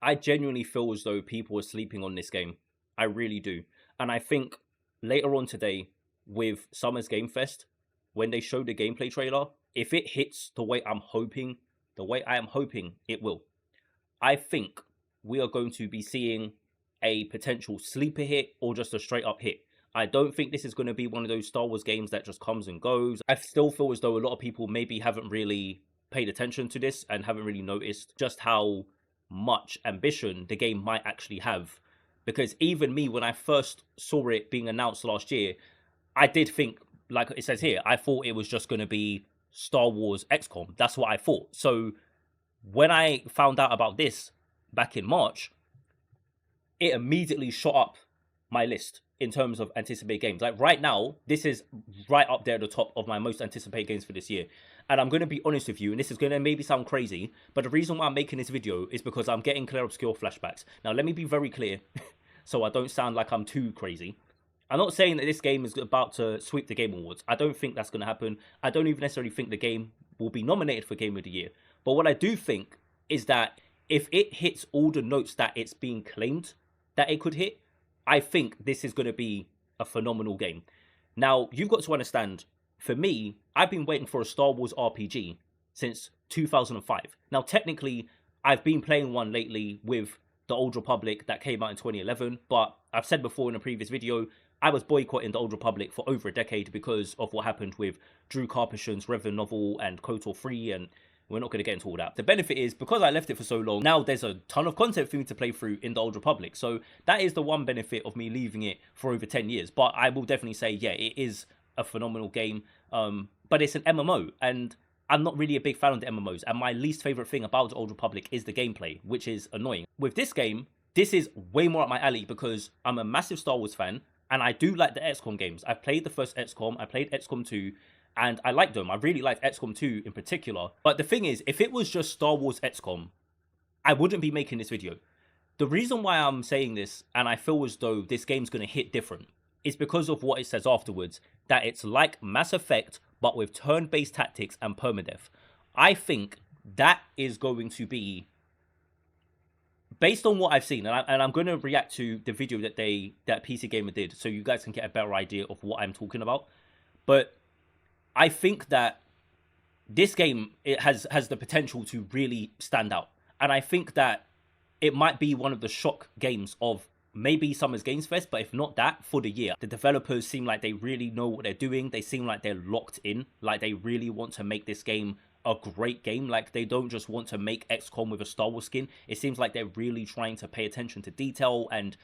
I genuinely feel as though people are sleeping on this game. I really do. And I think later on today with Summer's Game Fest, when they show the gameplay trailer, if it hits the way I am hoping it will, I think we are going to be seeing a potential sleeper hit or just a straight up hit. I don't think this is going to be one of those Star Wars games that just comes and goes. I still feel as though a lot of people maybe haven't really paid attention to this and haven't really noticed just how much ambition the game might actually have. Because even me, when I first saw it being announced last year, I did think, like it says here, I thought it was just going to be Star Wars XCOM. That's what I thought. So when I found out about this back in March, it immediately shot up my list in terms of anticipated games. Like right now, this is right up there at the top of my most anticipated games for this year. And I'm going to be honest with you, and this is going to maybe sound crazy, but the reason why I'm making this video is because I'm getting Clair Obscur flashbacks. Now, let me be very clear, so I don't sound like I'm too crazy. I'm not saying that this game is about to sweep the Game Awards. I don't think that's going to happen. I don't even necessarily think the game will be nominated for Game of the Year. But what I do think is that if it hits all the notes that it's being claimed that it could hit, I think this is going to be a phenomenal game. Now, you've got to understand, for me, I've been waiting for a Star Wars RPG since 2005. Now, technically, I've been playing one lately with the Old Republic that came out in 2011, but I've said before in a previous video, I was boycotting the Old Republic for over a decade because of what happened with Drew Karpyshyn's Revan novel and KOTOR 3, and we're not going to get into all that. The benefit is, because I left it for so long, now there's a ton of content for me to play through in the Old Republic. So that is the one benefit of me leaving it for over 10 years. But I will definitely say, yeah, it is a phenomenal game. But it's an MMO, and I'm not really a big fan of the MMOs. And my least favorite thing about the Old Republic is the gameplay, which is annoying. With this game, this is way more up my alley because I'm a massive Star Wars fan, and I do like the XCOM games. I've played the first XCOM, I played XCOM 2, and I liked them. I really liked XCOM 2 in particular. But the thing is, if it was just Star Wars XCOM, I wouldn't be making this video. The reason why I'm saying this, and I feel as though this game's going to hit different, is because of what it says afterwards, that it's like Mass Effect, but with turn-based tactics and permadeath. I think that is going to be, based on what I've seen, and I'm going to react to the video that PC Gamer did, so you guys can get a better idea of what I'm talking about. But I think that this game, it has the potential to really stand out. And I think that it might be one of the shock games of maybe Summer's Games Fest, but if not that, for the year. The developers seem like they really know what they're doing. They seem like they're locked in, like they really want to make this game a great game. Like they don't just want to make XCOM with a Star Wars skin. It seems like they're really trying to pay attention to detail and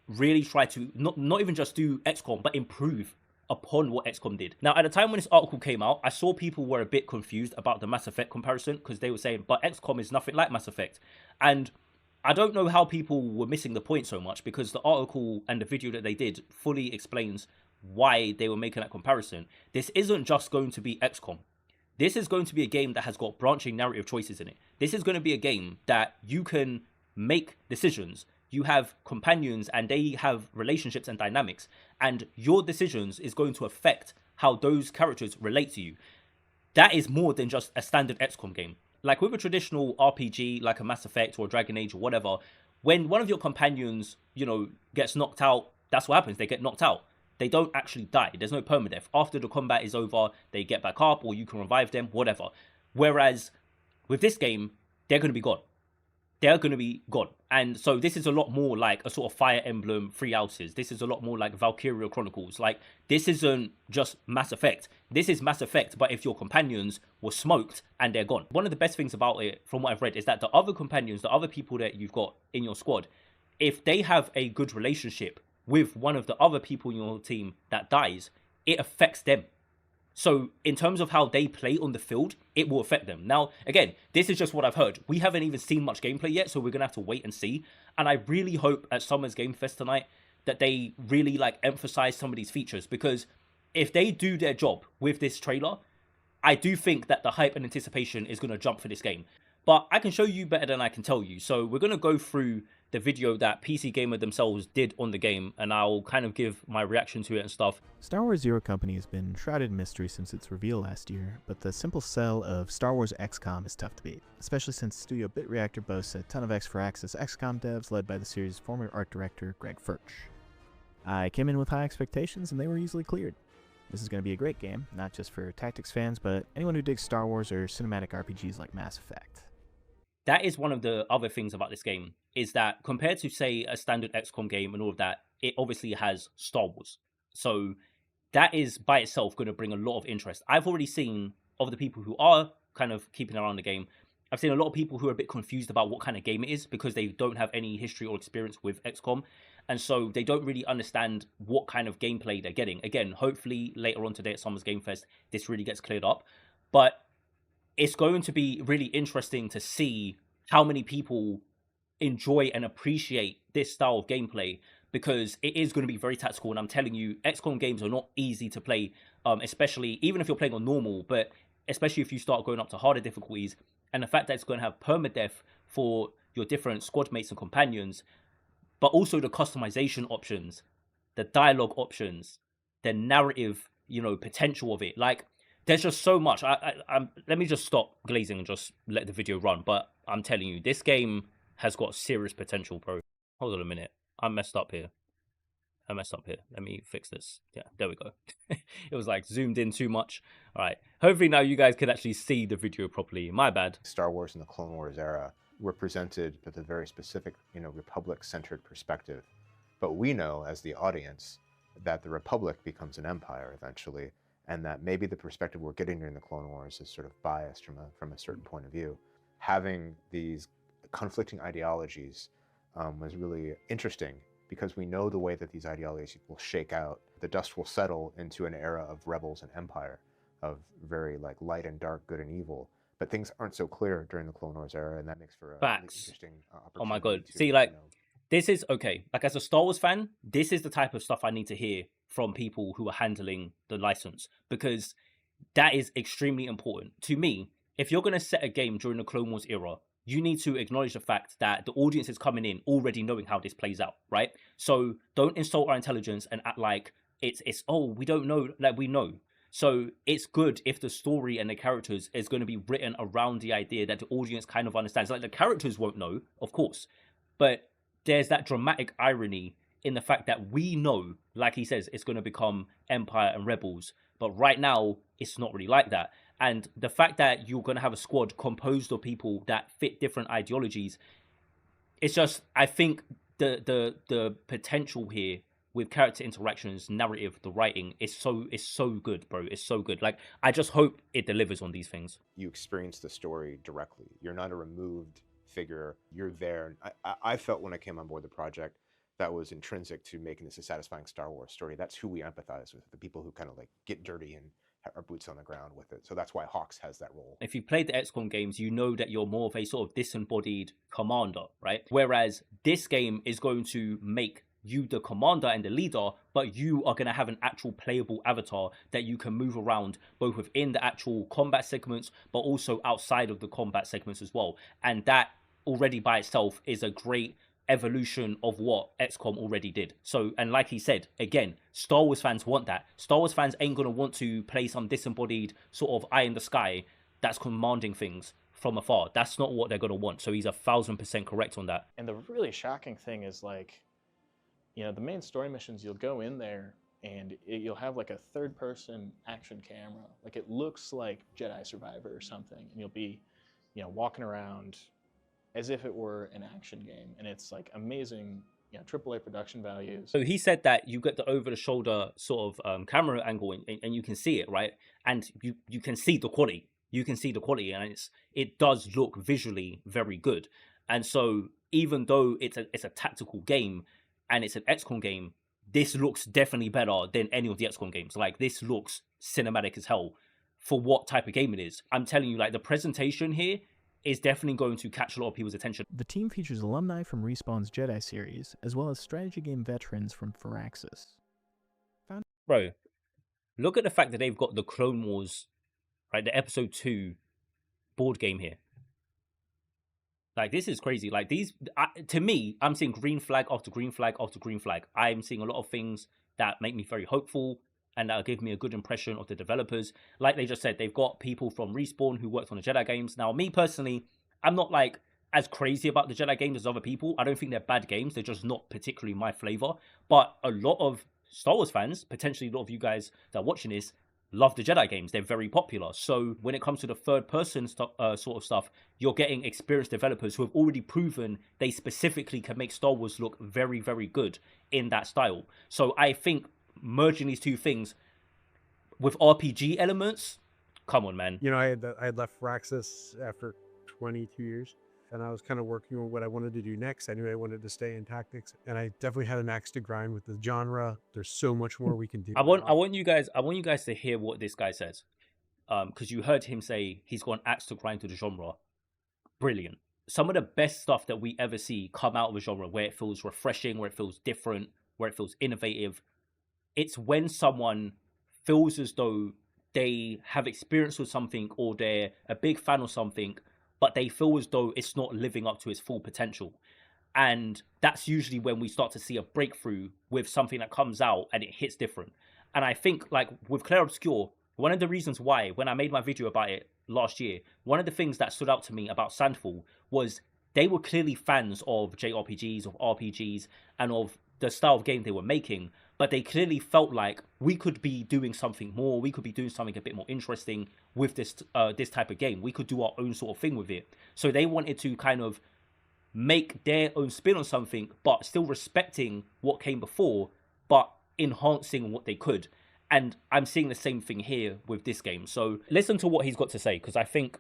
really try to not even just do XCOM, but improve upon what XCOM did. Now, at the time when this article came out, I saw people were a bit confused about the Mass Effect comparison because they were saying, but XCOM is nothing like Mass Effect. And I don't know how people were missing the point so much, because the article and the video that they did fully explains why they were making that comparison. This isn't just going to be XCOM. This is going to be a game that has got branching narrative choices in it. This is going to be a game that you can make decisions. You have companions and they have relationships and dynamics, and your decisions is going to affect how those characters relate to you. That is more than just a standard XCOM game. Like with a traditional RPG, like a Mass Effect or a Dragon Age or whatever, when one of your companions, gets knocked out, that's what happens. They get knocked out. They don't actually die. There's no permadeath. After the combat is over, they get back up or you can revive them, whatever. Whereas with this game, they're going to be gone. They're going to be gone. And so this is a lot more like a sort of Fire Emblem Three Houses. This is a lot more like Valkyria Chronicles. Like, this isn't just Mass Effect. This is Mass Effect, but if your companions were smoked and they're gone. One of the best things about it, from what I've read, is that the other companions, the other people that you've got in your squad, if they have a good relationship with one of the other people in your team that dies, it affects them. So in terms of how they play on the field, it will affect them. Now, again, this is just what I've heard. We haven't even seen much gameplay yet, so we're going to have to wait and see. And I really hope at Summer's Game Fest tonight that they really emphasize some of these features, because if they do their job with this trailer, I do think that the hype and anticipation is going to jump for this game. But I can show you better than I can tell you. So we're going to go through the video that PC Gamer themselves did on the game, and I'll kind of give my reaction to it and stuff. Star Wars Zero Company has been shrouded in mystery since its reveal last year, but the simple sell of Star Wars XCOM is tough to beat, especially since Studio Bit Reactor boasts a ton of X4Axis XCOM devs led by the series' former art director Greg Furch. I came in with high expectations and they were easily cleared. This is going to be a great game, not just for tactics fans, but anyone who digs Star Wars or cinematic RPGs like Mass Effect. That is one of the other things about this game, is that compared to, say, a standard XCOM game and all of that, it obviously has Star Wars. So that is by itself going to bring a lot of interest. I've already seen, of the people who are kind of keeping around the game, I've seen a lot of people who are a bit confused about what kind of game it is because they don't have any history or experience with XCOM. And so they don't really understand what kind of gameplay they're getting. Again, hopefully later on today at Summer's Game Fest, this really gets cleared up. But it's going to be really interesting to see how many people enjoy and appreciate this style of gameplay, because it is going to be very tactical. And I'm telling you, XCOM games are not easy to play, especially even if you're playing on normal, but especially if you start going up to harder difficulties. And the fact that it's going to have permadeath for your different squad mates and companions, but also the customization options, the dialogue options, the narrative, potential of it. Like, there's just so much. Let me just stop glazing and just let the video run. But I'm telling you, this game has got serious potential, bro. Hold on a minute. I messed up here. Let me fix this. Yeah, there we go. It was like zoomed in too much. All right. Hopefully now you guys can actually see the video properly. My bad. Star Wars in the Clone Wars era were presented with a very specific, Republic-centered perspective. But we know, as the audience, that the Republic becomes an empire eventually, and that maybe the perspective we're getting during the Clone Wars is sort of biased from a certain point of view. Having these conflicting ideologies was really interesting, because we know the way that these ideologies will shake out. The dust will settle into an era of rebels and empire, of very light and dark, good and evil. But things aren't so clear during the Clone Wars era, and that makes for a really interesting opportunity. Oh my god. To, See, this is okay. Like, as a Star Wars fan, this is the type of stuff I need to hear from people who are handling the license, because that is extremely important. To me, if you're going to set a game during the Clone Wars era, you need to acknowledge the fact that the audience is coming in already knowing how this plays out, right? So don't insult our intelligence and act like it's we don't know, like we know. So it's good if the story and the characters is going to be written around the idea that the audience kind of understands. Like, the characters won't know, of course, but there's that dramatic irony in the fact that we know, like he says, it's going to become Empire and Rebels. But right now, it's not really like that. And the fact that you're going to have a squad composed of people that fit different ideologies, it's just, I think the potential here with character interactions, narrative, the writing is so good, bro. It's so good. Like, I just hope it delivers on these things. You experience the story directly. You're not a removed figure. You're there. I felt when I came on board the project, that was intrinsic to making this a satisfying Star Wars story. That's who we empathize with, the people who kind of get dirty and our boots on the ground with it. So that's why Hawks has that role. If you played the XCOM games, you know that you're more of a sort of disembodied commander, right? Whereas this game is going to make you the commander and the leader, but you are going to have an actual playable avatar that you can move around both within the actual combat segments, but also outside of the combat segments as well. And that already by itself is a great evolution of what XCOM already did. So, and like he said, again, Star Wars fans want that. Star Wars fans ain't gonna want to play some disembodied sort of eye in the sky that's commanding things from afar. That's not what they're gonna want. So he's 1000% correct on that. And the really shocking thing is, the main story missions, you'll go in there and you'll have a third-person action camera. It looks like Jedi Survivor or something, and you'll be, walking around as if it were an action game, and it's amazing, AAA production values. So he said that you get the over-the-shoulder sort of camera angle, and you can see it, right? And you can see the quality. You can see the quality, and it does look visually very good. And so even though it's a tactical game and it's an XCOM game, this looks definitely better than any of the XCOM games. This looks cinematic as hell for what type of game it is. I'm telling you, the presentation here is definitely going to catch a lot of people's attention. The team features alumni from Respawn's Jedi series, as well as strategy game veterans from Firaxis. Bro, look at the fact that they've got the Clone Wars, right, the Episode 2 board game here. Like, this is crazy. Like, to me, I'm seeing green flag after green flag after green flag. I'm seeing a lot of things that make me very hopeful and that'll give me a good impression of the developers. Like they just said, they've got people from Respawn who worked on the Jedi games. Now, me personally, I'm not like as crazy about the Jedi games as other people. I don't think they're bad games. They're just not particularly my flavor. But a lot of Star Wars fans, potentially a lot of you guys that are watching this, love the Jedi games. They're very popular. So when it comes to the third person sort of stuff, you're getting experienced developers who have already proven they specifically can make Star Wars look very, very good in that style. So I think merging these two things with RPG elements, come on, man. You know, I had left Firaxis after 22 years, and I was kind of working on what I wanted to do next. I knew I wanted to stay in tactics, and I definitely had an axe to grind with the genre. There's so much more we can do. I want you guys to hear what this guy says, because you heard him say he's got an axe to grind to the genre. Brilliant. Some of the best stuff that we ever see come out of a genre where it feels refreshing, where it feels different, where it feels innovative. It's when someone feels as though they have experience with something or they're a big fan of something, but they feel as though it's not living up to its full potential. And that's usually when we start to see a breakthrough with something that comes out and it hits different. And I think, like, with Claire Obscure, one of the reasons why, when I made my video about it last year, one of the things that stood out to me about Sandfall was they were clearly fans of JRPGs, of RPGs, and of the style of game they were making, but they clearly felt like we could be doing something more, we could be doing something a bit more interesting with this type of game. We could do our own sort of thing with it. So they wanted to kind of make their own spin on something, but still respecting what came before, but enhancing what they could. And I'm seeing the same thing here with this game. So listen to what he's got to say, because I think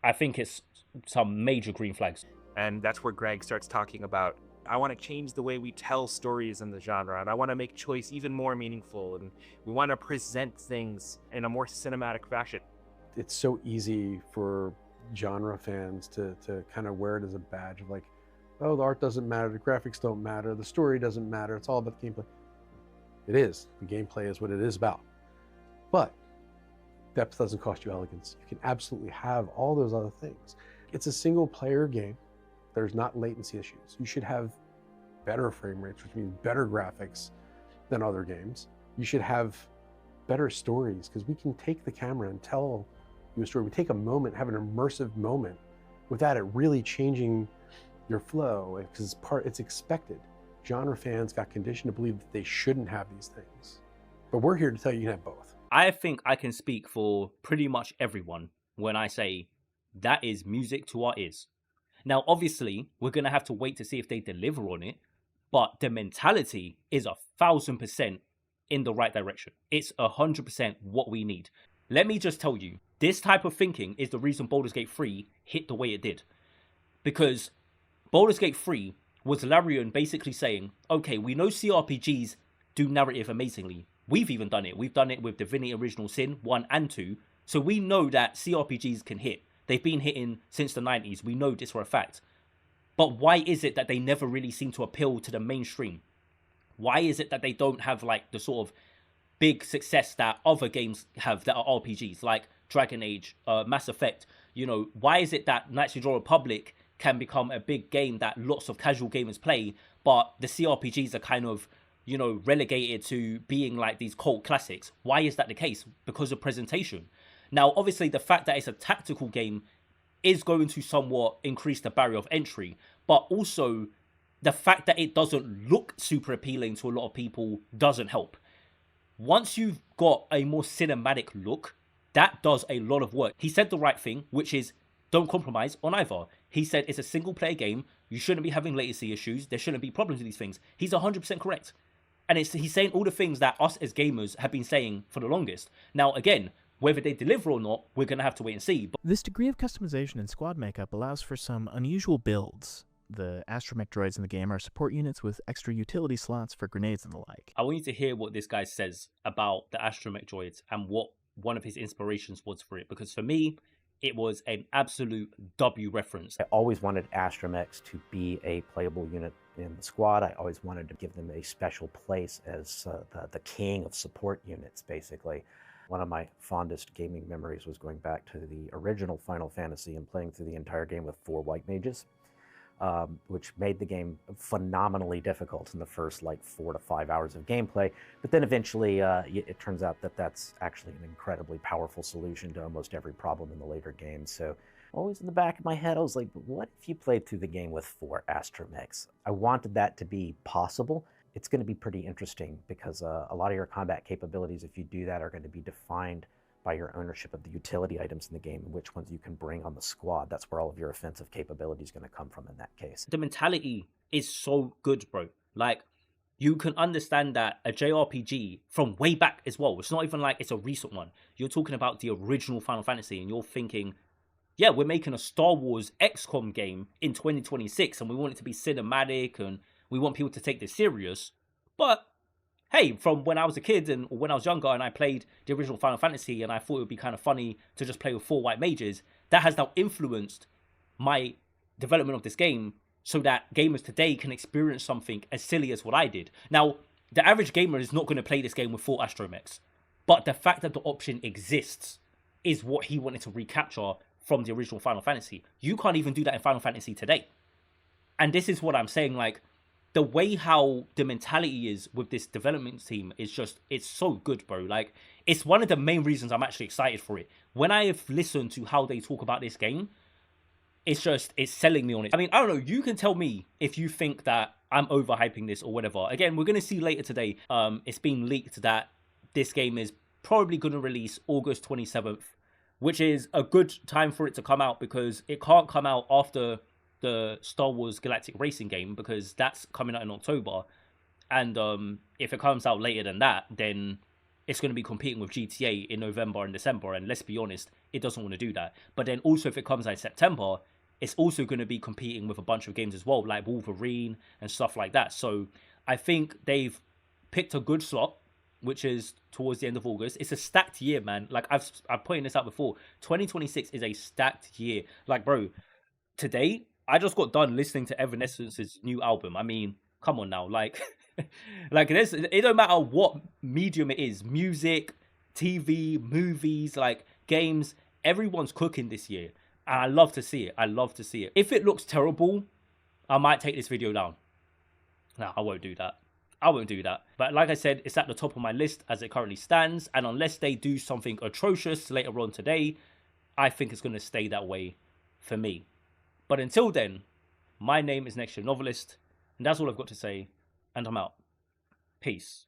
it's some major green flags. And that's where Greg starts talking about, I want to change the way we tell stories in the genre, and I want to make choice even more meaningful, and we want to present things in a more cinematic fashion. It's so easy for genre fans to kind of wear it as a badge of like, oh, the art doesn't matter, the graphics don't matter, the story doesn't matter, it's all about the gameplay. It is. The gameplay is what it is about. But depth doesn't cost you elegance. You can absolutely have all those other things. It's a single player game. There's not latency issues. You should have better frame rates, which means better graphics than other games. You should have better stories, because we can take the camera and tell you a story. We take a moment, have an immersive moment without it really changing your flow, because it's expected. Genre fans got conditioned to believe that they shouldn't have these things. But we're here to tell you can have both. I think I can speak for pretty much everyone when I say that is music to our ears. Now, obviously, we're going to have to wait to see if they deliver on it, but the mentality is 1,000% in the right direction. It's 100% what we need. Let me just tell you, this type of thinking is the reason Baldur's Gate 3 hit the way it did. Because Baldur's Gate 3 was Larian basically saying, okay, we know CRPGs do narrative amazingly. We've even done it. We've done it with Divinity Original Sin 1 and 2. So we know that CRPGs can hit. They've been hitting since the 90s. We know this for a fact. But why is it that they never really seem to appeal to the mainstream? Why is it that they don't have like the sort of big success that other games have that are RPGs, like Dragon Age, Mass Effect? You know, why is it that Knights of the Old Republic can become a big game that lots of casual gamers play, but the CRPGs are kind of, you know, relegated to being like these cult classics? Why is that the case? Because of presentation. Now, obviously, the fact that it's a tactical game is going to somewhat increase the barrier of entry, but also the fact that it doesn't look super appealing to a lot of people doesn't help. Once you've got a more cinematic look, that does a lot of work. He said the right thing, which is don't compromise on either. He said it's a single player game. You shouldn't be having latency issues. There shouldn't be problems with these things. He's 100% correct. And he's saying all the things that us as gamers have been saying for the longest. Now, again, whether they deliver or not, we're going to have to wait and see. But this degree of customization and squad makeup allows for some unusual builds. The astromech droids in the game are support units with extra utility slots for grenades and the like. I want you to hear what this guy says about the astromech droids and what one of his inspirations was for it. Because for me, it was an absolute W reference. I always wanted astromechs to be a playable unit in the squad. I always wanted to give them a special place as the king of support units, basically. One of my fondest gaming memories was going back to the original Final Fantasy and playing through the entire game with 4 white mages. which made the game phenomenally difficult in the first like 4 to 5 hours of gameplay. But then eventually it turns out that that's actually an incredibly powerful solution to almost every problem in the later games. So always in the back of my head, I was like, what if you played through the game with 4 astromechs? I wanted that to be possible. It's going to be pretty interesting because a lot of your combat capabilities, if you do that, are going to be defined by your ownership of the utility items in the game and which ones you can bring on the squad. That's where all of your offensive capability is going to come from in that case. The mentality is so good, bro. Like, you can understand that a JRPG from way back as well. It's not even like it's a recent one. You're talking about the original Final Fantasy and you're thinking, yeah, we're making a Star Wars XCOM game in 2026 and we want it to be cinematic and we want people to take this serious. But hey, from when I was a kid and when I was younger and I played the original Final Fantasy and I thought it would be kind of funny to just play with 4 white mages, that has now influenced my development of this game so that gamers today can experience something as silly as what I did. Now, the average gamer is not going to play this game with 4 astromechs, but the fact that the option exists is what he wanted to recapture from the original Final Fantasy. You can't even do that in Final Fantasy today. And this is what I'm saying, like, the way how the mentality is with this development team is just, it's so good, bro. Like, it's one of the main reasons I'm actually excited for it. When I have listened to how they talk about this game, it's just, it's selling me on it. I mean, I don't know, you can tell me if you think that I'm overhyping this or whatever. Again, we're going to see later today, it's been leaked that this game is probably going to release August 27th, which is a good time for it to come out because it can't come out after the Star Wars Galactic Racing game because that's coming out in October. And if it comes out later than that, then it's going to be competing with GTA in November and December. And let's be honest, it doesn't want to do that. But then also if it comes out in September, it's also going to be competing with a bunch of games as well, like Wolverine and stuff like that. So I think they've picked a good slot, which is towards the end of August. It's a stacked year, man. Like I've pointed this out before. 2026 is a stacked year. Like, bro, today I just got done listening to Evanescence's new album. I mean, come on now, like, like it don't matter what medium it is, music, TV, movies, like games. Everyone's cooking this year, and I love to see it. I love to see it. If it looks terrible, I might take this video down. No, I won't do that. I won't do that. But like I said, it's at the top of my list as it currently stands. And unless they do something atrocious later on today, I think it's going to stay that way for me. But until then, my name is NextGenNovelist, and that's all I've got to say, and I'm out. Peace.